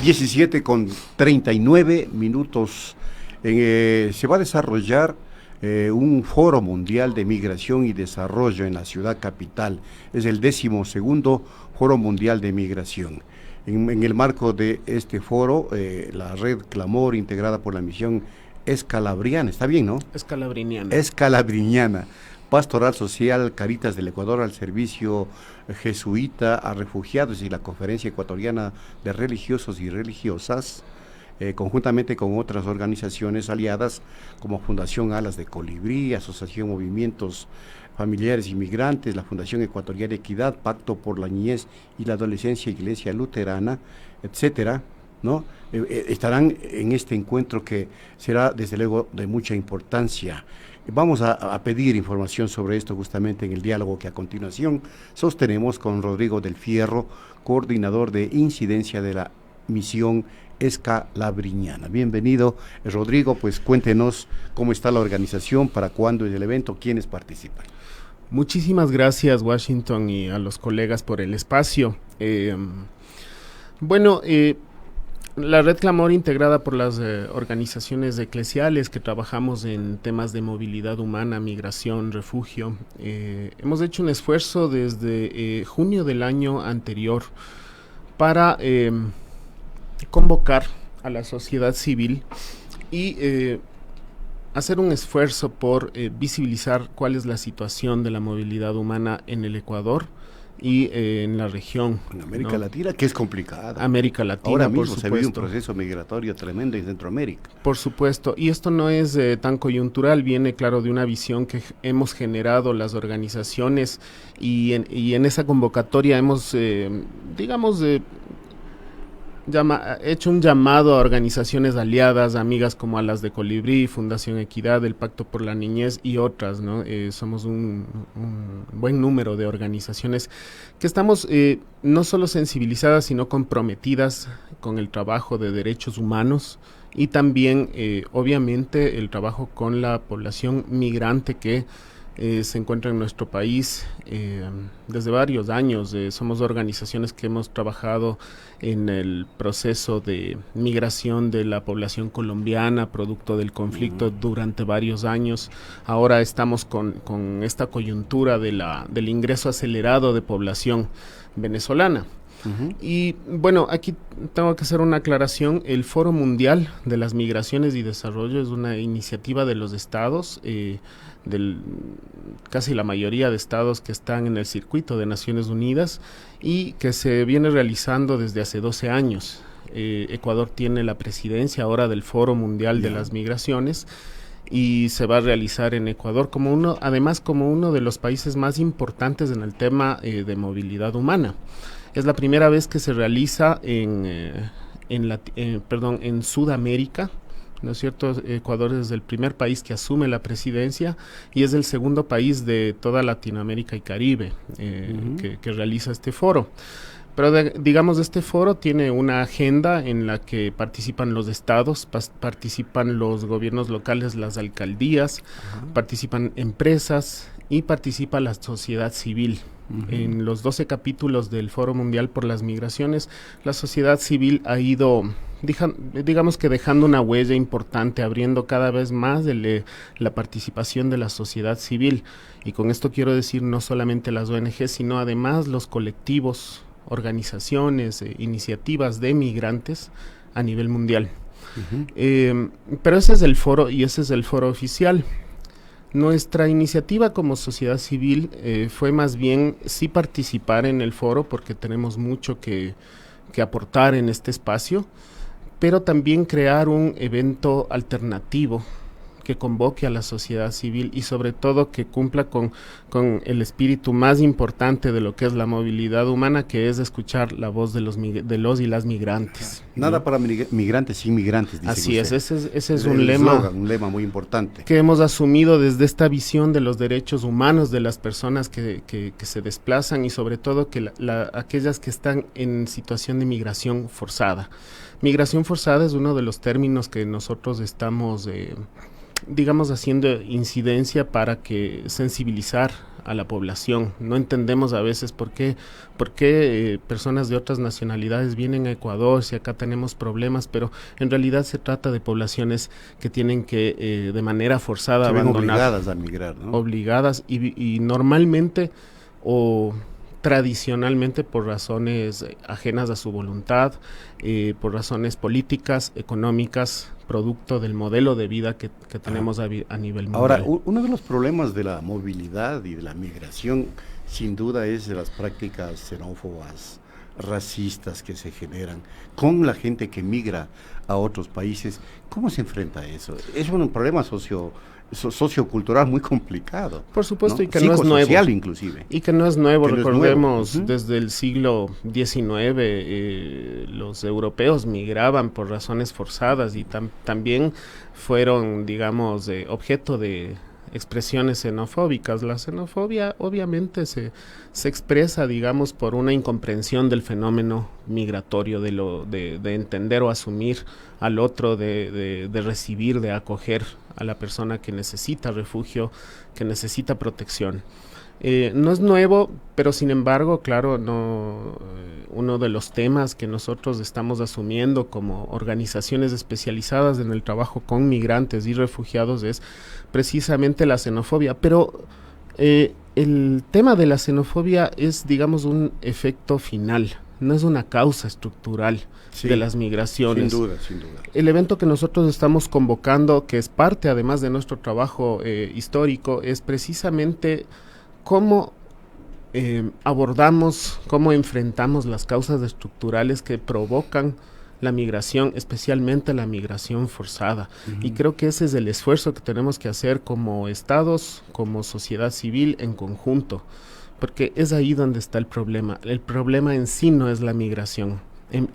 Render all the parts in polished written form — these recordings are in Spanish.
17:39. Se va a desarrollar un foro mundial de migración y desarrollo en la ciudad capital. Es el 12º foro mundial de migración. En el marco de este foro, la red Clamor, integrada por la misión Escalabriana, ¿está bien, no? Escalabriniana, Pastoral Social Caritas del Ecuador al servicio jesuita a refugiados y la Conferencia Ecuatoriana de Religiosos y Religiosas, conjuntamente con otras organizaciones aliadas como Fundación Alas de Colibrí, Asociación Movimientos Familiares Inmigrantes, la Fundación Ecuatoriana Equidad, Pacto por la Niñez y la Adolescencia, Iglesia Luterana, etcétera, ¿no? Estarán en este encuentro que será desde luego de mucha importancia. Vamos a pedir información sobre esto justamente en el diálogo que a continuación sostenemos con Rodrigo del Fierro, coordinador de incidencia de la misión Escalabriniana. Bienvenido, Rodrigo, pues cuéntenos cómo está la organización, para cuándo es el evento, quiénes participan. Muchísimas gracias, Washington, y a los colegas por el espacio. La Red Clamor, integrada por las organizaciones eclesiales que trabajamos en temas de movilidad humana, migración, refugio, hemos hecho un esfuerzo desde junio del año anterior para convocar a la sociedad civil y hacer un esfuerzo por visibilizar cuál es la situación de la movilidad humana en el Ecuador y en la región. En América Latina, que es complicada. América Latina, ahora mismo se vive un proceso migratorio tremendo en Centroamérica. Por supuesto, y esto no es tan coyuntural, viene claro de una visión que hemos generado las organizaciones y en esa convocatoria hemos, hecho un llamado a organizaciones aliadas, amigas como Alas de Colibrí, Fundación Equidad, el Pacto por la Niñez y otras, ¿no? Somos un buen número de organizaciones que estamos no solo sensibilizadas, sino comprometidas con el trabajo de derechos humanos y también, obviamente, el trabajo con la población migrante que se encuentra en nuestro país desde varios años. Somos organizaciones que hemos trabajado en el proceso de migración de la población colombiana, producto del conflicto, durante varios años. Ahora estamos con esta coyuntura del ingreso acelerado de población venezolana. Y bueno, aquí tengo que hacer una aclaración. El Foro Mundial de las Migraciones y Desarrollo es una iniciativa de los estados, casi la mayoría de estados que están en el circuito de Naciones Unidas y que se viene realizando desde hace 12 años. Ecuador tiene la presidencia ahora del Foro Mundial de las Migraciones y se va a realizar en Ecuador como uno de los países más importantes en el tema de movilidad humana. Es la primera vez que se realiza en Sudamérica, ¿no es cierto? Ecuador es el primer país que asume la presidencia y es el segundo país de toda Latinoamérica y Caribe que realiza este foro. Pero este foro tiene una agenda en la que participan los estados, participan los gobiernos locales, las alcaldías, participan empresas y participa la sociedad civil. En los 12 capítulos del Foro Mundial por las Migraciones, la sociedad civil ha ido, dejando una huella importante, abriendo cada vez más la participación de la sociedad civil. Y con esto quiero decir no solamente las ONG, sino además los colectivos, organizaciones, iniciativas de migrantes a nivel mundial. Pero ese es el foro y ese es el foro oficial. Nuestra iniciativa como sociedad civil fue más bien sí participar en el foro porque tenemos mucho que aportar en este espacio, pero también crear un evento alternativo que convoque a la sociedad civil y sobre todo que cumpla con el espíritu más importante de lo que es la movilidad humana, que es escuchar la voz de los y las migrantes. Nada para migrantes sin migrantes, dice Así usted. Ese es un lema muy importante. Que hemos asumido desde esta visión de los derechos humanos de las personas que se desplazan y sobre todo que aquellas que están en situación de migración forzada. Migración forzada es uno de los términos que nosotros estamos digamos, haciendo incidencia para que sensibilizar a la población. No entendemos a veces por qué personas de otras nacionalidades vienen a Ecuador si acá tenemos problemas, pero en realidad se trata de poblaciones que tienen que de manera forzada abandonar. Obligadas a migrar, ¿no? Obligadas y normalmente o tradicionalmente por razones ajenas a su voluntad, por razones políticas, económicas, producto del modelo de vida que tenemos a nivel mundial. Ahora, uno de los problemas de la movilidad y de la migración, sin duda, es de las prácticas xenófobas, racistas que se generan con la gente que migra a otros países. ¿Cómo se enfrenta a eso? Es un problema sociocultural muy complicado. Por supuesto, ¿no? Y que no es nuevo. Inclusive. Y que no es nuevo, recordemos, nuevo. Desde el siglo XIX los europeos migraban por razones forzadas y también fueron, digamos, objeto de expresiones xenofóbicas. La xenofobia obviamente se expresa, digamos, por una incomprensión del fenómeno migratorio, de entender o asumir al otro, de recibir, de acoger a la persona que necesita refugio, que necesita protección. No es nuevo, pero sin embargo, claro, uno de los temas que nosotros estamos asumiendo como organizaciones especializadas en el trabajo con migrantes y refugiados es precisamente la xenofobia. Pero el tema de la xenofobia es, digamos, un efecto final, no es una causa estructural de las migraciones. Sin duda, sin duda. El evento que nosotros estamos convocando, que es parte además de nuestro trabajo histórico, es precisamente cómo abordamos, cómo enfrentamos las causas estructurales que provocan la migración, especialmente la migración forzada. Y creo que ese es el esfuerzo que tenemos que hacer como estados, como sociedad civil en conjunto, porque es ahí donde está el problema. El problema en sí no es la migración.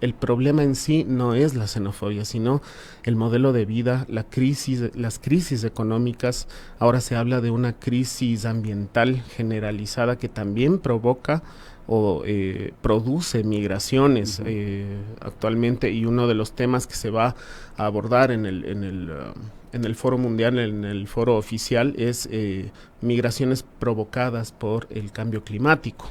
El problema en sí no es la xenofobia, sino el modelo de vida, las crisis económicas. Ahora se habla de una crisis ambiental generalizada que también provoca o produce migraciones actualmente, y uno de los temas que se va a abordar en el foro mundial, en el foro oficial, es migraciones provocadas por el cambio climático.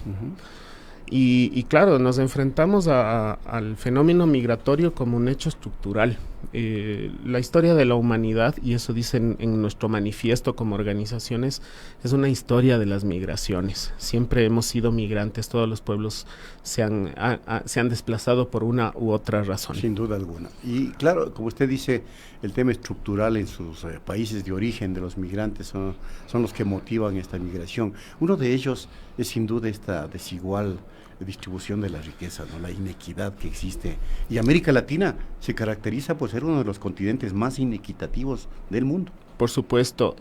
Y claro, nos enfrentamos al fenómeno migratorio como un hecho estructural. La historia de la humanidad, y eso dicen en nuestro manifiesto como organizaciones, es una historia de las migraciones. Siempre hemos sido migrantes, todos los pueblos se han desplazado por una u otra razón. Sin duda alguna. Y claro, como usted dice, el tema estructural en sus países de origen de los migrantes son los que motivan esta migración. Uno de ellos es sin duda esta desigual distribución de la riqueza, ¿no? La inequidad que existe. Y América Latina se caracteriza por ser uno de los continentes más inequitativos del mundo. Por supuesto,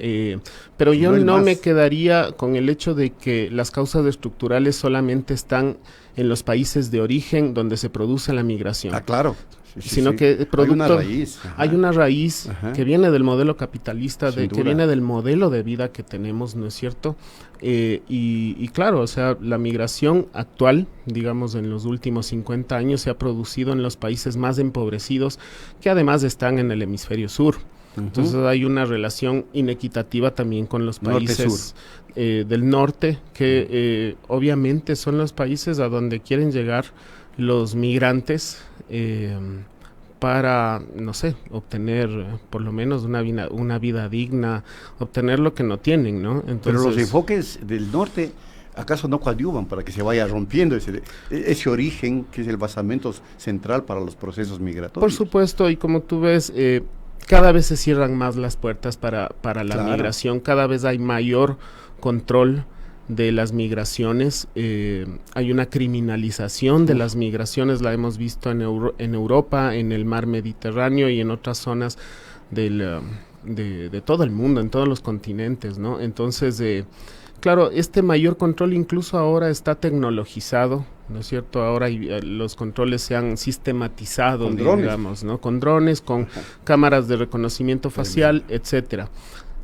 pero yo no me quedaría con el hecho de que las causas estructurales solamente están en los países de origen donde se produce la migración. Ah, claro. Sino que hay una raíz que viene del modelo capitalista, que viene del modelo de vida que tenemos, ¿no es cierto? Y claro, o sea, la migración actual, digamos, en los últimos 50 años se ha producido en los países más empobrecidos, que además están en el hemisferio sur. Entonces hay una relación inequitativa también con los países del norte, que obviamente son los países a donde quieren llegar los migrantes para, no sé, obtener por lo menos una vida digna, obtener lo que no tienen, ¿no? Entonces, pero los enfoques del norte, ¿acaso no coadyuvan para que se vaya rompiendo ese origen que es el basamento central para los procesos migratorios? Por supuesto, y como tú ves, cada vez se cierran más las puertas para la migración, cada vez hay mayor control de las migraciones, hay una criminalización de las migraciones, la hemos visto en Europa, en el mar Mediterráneo y en otras zonas de todo el mundo, en todos los continentes, ¿no? Entonces, claro, este mayor control incluso ahora está tecnologizado, ¿no es cierto? Ahora los controles se han sistematizado, digamos, ¿no? Con drones, con cámaras de reconocimiento facial, etcétera.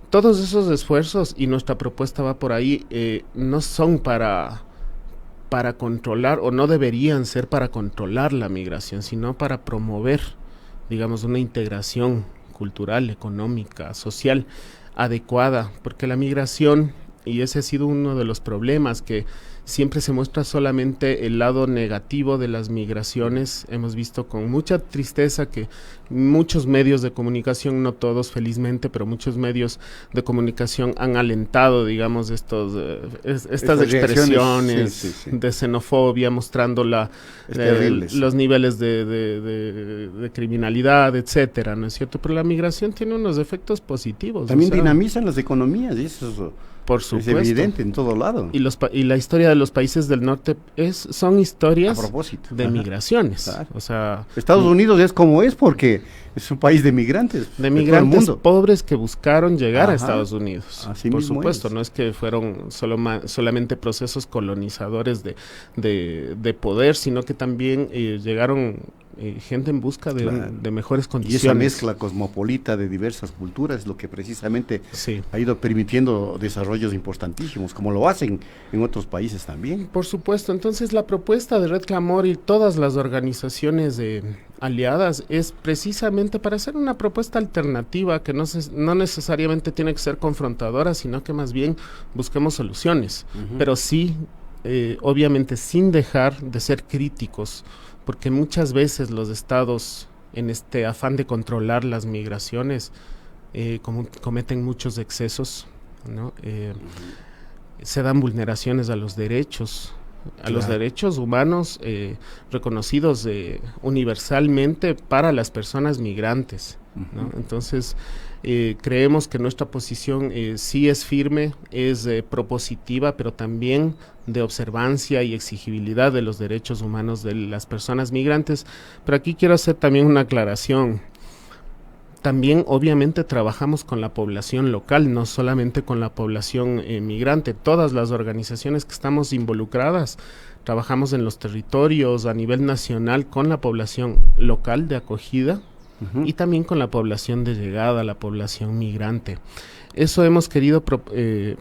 Todos esos esfuerzos, y nuestra propuesta va por ahí, no son para controlar, o no deberían ser para controlar la migración, sino para promover, digamos, una integración cultural, económica, social, adecuada, porque la migración, y ese ha sido uno de los problemas, que siempre se muestra solamente el lado negativo de las migraciones. Hemos visto con mucha tristeza que muchos medios de comunicación, no todos felizmente, pero muchos medios de comunicación han alentado, digamos, estas expresiones de xenofobia, mostrando los niveles de criminalidad, etcétera, ¿no es cierto? Pero la migración tiene unos efectos positivos. También dinamizan las economías, y eso por supuesto. Es evidente en todo lado. Y la historia de los países del norte son historias de migraciones. Claro. O sea, Estados Unidos es como es porque es un país de migrantes. De migrantes pobres que buscaron llegar a Estados Unidos. Así por supuesto, no es que fueron solamente procesos colonizadores de poder, sí, que también llegaron gente en busca de mejores condiciones. Y esa mezcla cosmopolita de diversas culturas es lo que precisamente ha ido permitiendo desarrollos importantísimos, como lo hacen en otros países también. Por supuesto. Entonces la propuesta de Red Clamor y todas las organizaciones aliadas es precisamente para hacer una propuesta alternativa que no necesariamente tiene que ser confrontadora, sino que más bien busquemos soluciones, pero sí, obviamente sin dejar de ser críticos, porque muchas veces los estados, en este afán de controlar las migraciones, cometen muchos excesos, ¿no? Se dan vulneraciones a los derechos, los derechos humanos reconocidos universalmente para las personas migrantes, ¿no? Entonces, creemos que nuestra posición sí es firme, es propositiva, pero también de observancia y exigibilidad de los derechos humanos de las personas migrantes. Pero aquí quiero hacer también una aclaración. También obviamente trabajamos con la población local, no solamente con la población migrante. Todas las organizaciones que estamos involucradas trabajamos en los territorios a nivel nacional con la población local de acogida y también con la población de llegada, la población migrante. Eso hemos querido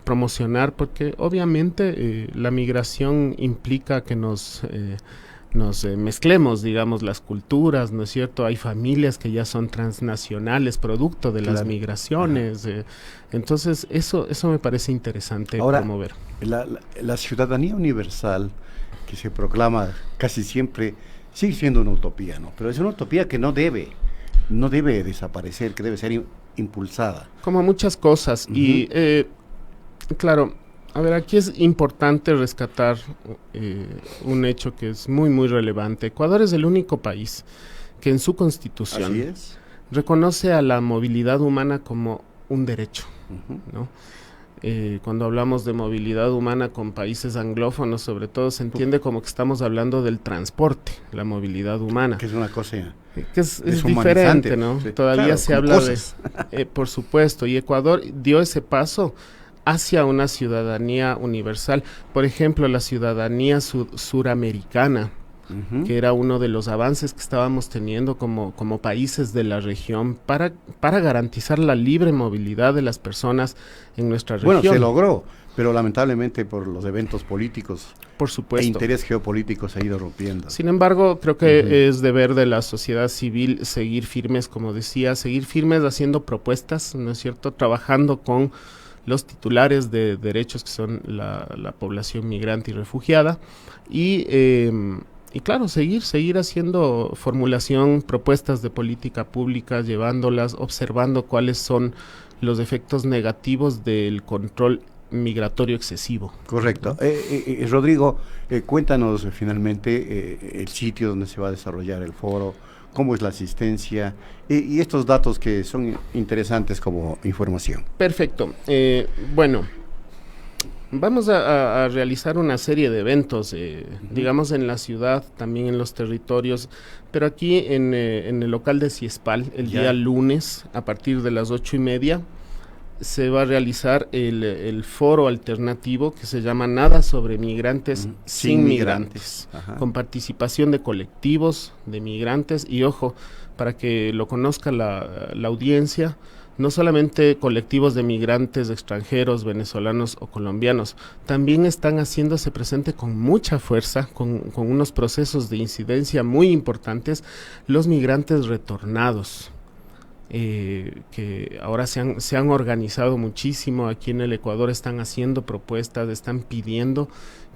promocionar porque obviamente la migración implica que nos mezclemos, digamos, las culturas, ¿no es cierto? Hay familias que ya son transnacionales, producto de las migraciones. Entonces, eso me parece interesante promover. La ciudadanía universal que se proclama casi siempre sigue siendo una utopía, ¿no? Pero es una utopía que no debe desaparecer, que debe ser impulsada. Como muchas cosas. Y, claro, a ver, aquí es importante rescatar un hecho que es muy, muy relevante. Ecuador es el único país que en su constitución reconoce a la movilidad humana como un derecho, ¿no? Cuando hablamos de movilidad humana con países anglófonos, sobre todo, se entiende como que estamos hablando del transporte, la movilidad humana. Que es una cosa que es diferente, ¿no? Sí. Todavía se habla de... por supuesto, y Ecuador dio ese paso hacia una ciudadanía universal. Por ejemplo, la ciudadanía suramericana, que era uno de los avances que estábamos teniendo como países de la región para garantizar la libre movilidad de las personas en nuestra región. Bueno, se logró, pero lamentablemente por los eventos políticos, por supuesto, e interés geopolítico se ha ido rompiendo. Sin embargo, creo que es deber de la sociedad civil seguir firmes, como decía, seguir firmes haciendo propuestas, ¿no es cierto?, trabajando con los titulares de derechos que son la población migrante y refugiada, y claro, seguir haciendo formulación, propuestas de política pública, llevándolas, observando cuáles son los efectos negativos del control migratorio excesivo. Correcto. Rodrigo, cuéntanos finalmente el sitio donde se va a desarrollar el foro, cómo es la asistencia y estos datos que son interesantes como información. Perfecto. Bueno, vamos a realizar una serie de eventos, digamos en la ciudad, también en los territorios, pero aquí en el local de Ciespal, el día lunes, a partir de las 8:30, se va a realizar el foro alternativo que se llama Nada sobre migrantes sin migrantes, con participación de colectivos de migrantes, y ojo, para que lo conozca la audiencia, no solamente colectivos de migrantes extranjeros, venezolanos o colombianos, también están haciéndose presente con mucha fuerza, con unos procesos de incidencia muy importantes, los migrantes retornados. que ahora se han organizado muchísimo. Aquí en el Ecuador están haciendo propuestas, están pidiendo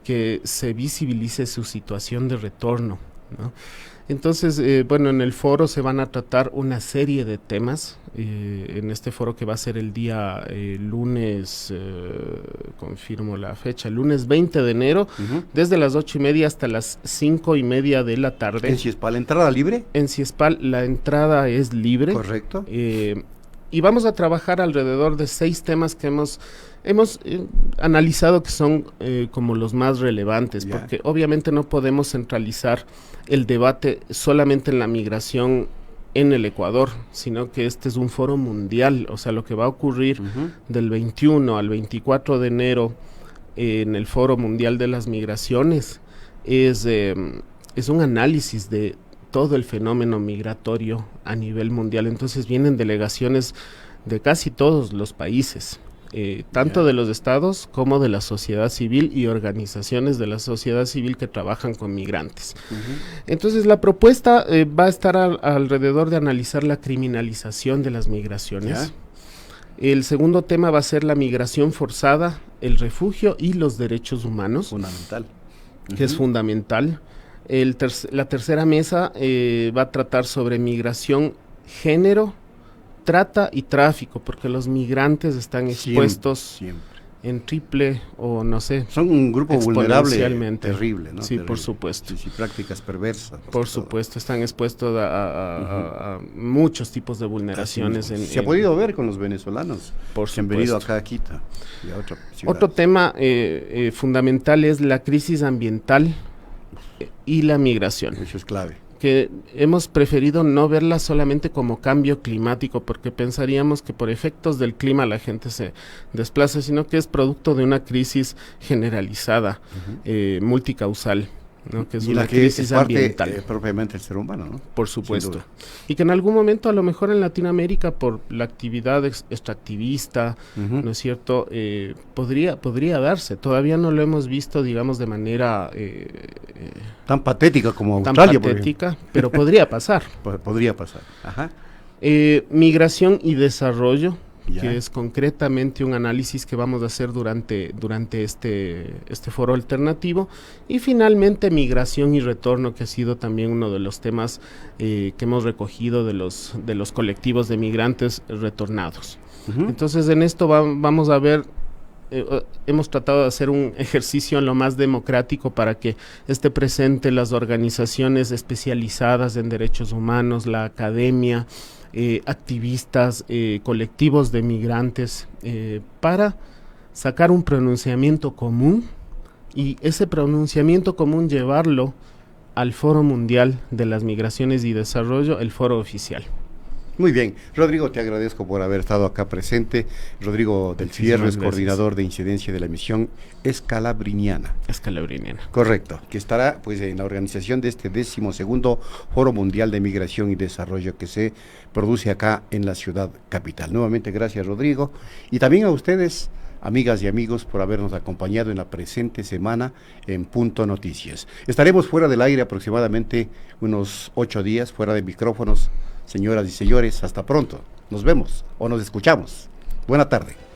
que se visibilice su situación de retorno, ¿no? Entonces, bueno, en el foro se van a tratar una serie de temas, en este foro que va a ser el día lunes, confirmo la fecha, lunes 20 de enero, desde las 8:30 hasta las 5:30 de la tarde. ¿En Ciespal, entrada libre? En Ciespal la entrada es libre. Correcto. Y vamos a trabajar alrededor de 6 temas que hemos analizado que son como los más relevantes, porque obviamente no podemos centralizar el debate solamente en la migración en el Ecuador, sino que este es un foro mundial. O sea, lo que va a ocurrir del 21 al 24 de enero en el Foro Mundial de las Migraciones es un análisis de todo el fenómeno migratorio a nivel mundial. Entonces vienen delegaciones de casi todos los países, tanto de los estados como de la sociedad civil y organizaciones de la sociedad civil que trabajan con migrantes. Entonces la propuesta va a estar alrededor de analizar la criminalización de las migraciones. El segundo tema va a ser la migración forzada, el refugio y los derechos humanos. Fundamental. Que es fundamental. La tercera mesa va a tratar sobre migración, género, trata y tráfico, porque los migrantes están expuestos en triple o no sé. Son un grupo vulnerable terrible, ¿no? Sí, terrible. Por supuesto. Sí, prácticas perversas. Por supuesto, están expuestos a muchos tipos de vulneraciones. Se ha podido ver con los venezolanos que han venido acá a Quito. Otro tema fundamental es la crisis ambiental y la migración. Eso es clave. Que hemos preferido no verla solamente como cambio climático, porque pensaríamos que por efectos del clima la gente se desplaza, sino que es producto de una crisis generalizada, multicausal, ¿no? Que es una crisis ambiental. Propiamente el ser humano, ¿no? Por supuesto. Y que en algún momento, a lo mejor en Latinoamérica, por la actividad extractivista, ¿no es cierto?, podría darse. Todavía no lo hemos visto, digamos, de manera tan patética como Australia, tan patética, pero podría pasar. Podría pasar. Ajá. Migración y desarrollo, que es concretamente un análisis que vamos a hacer durante este foro alternativo. Y finalmente migración y retorno, que ha sido también uno de los temas que hemos recogido de los colectivos de migrantes retornados. Entonces en esto vamos a ver, hemos tratado de hacer un ejercicio en lo más democrático para que esté presente las organizaciones especializadas en derechos humanos, la academia, activistas, colectivos de migrantes, para sacar un pronunciamiento común y ese pronunciamiento común llevarlo al Foro Mundial de las Migraciones y Desarrollo, el foro oficial. Muy bien, Rodrigo, te agradezco por haber estado acá presente. Rodrigo del Fierro es coordinador de incidencia de la misión Escalabriniana. Correcto, que estará pues en la organización de este 12º Foro Mundial de Migración y Desarrollo que se produce acá en la ciudad capital. Nuevamente gracias, Rodrigo, y también a ustedes, amigas y amigos, por habernos acompañado en la presente semana en Punto Noticias. Estaremos fuera del aire aproximadamente unos 8 días, fuera de micrófonos. Señoras y señores, hasta pronto. Nos vemos o nos escuchamos. Buena tarde.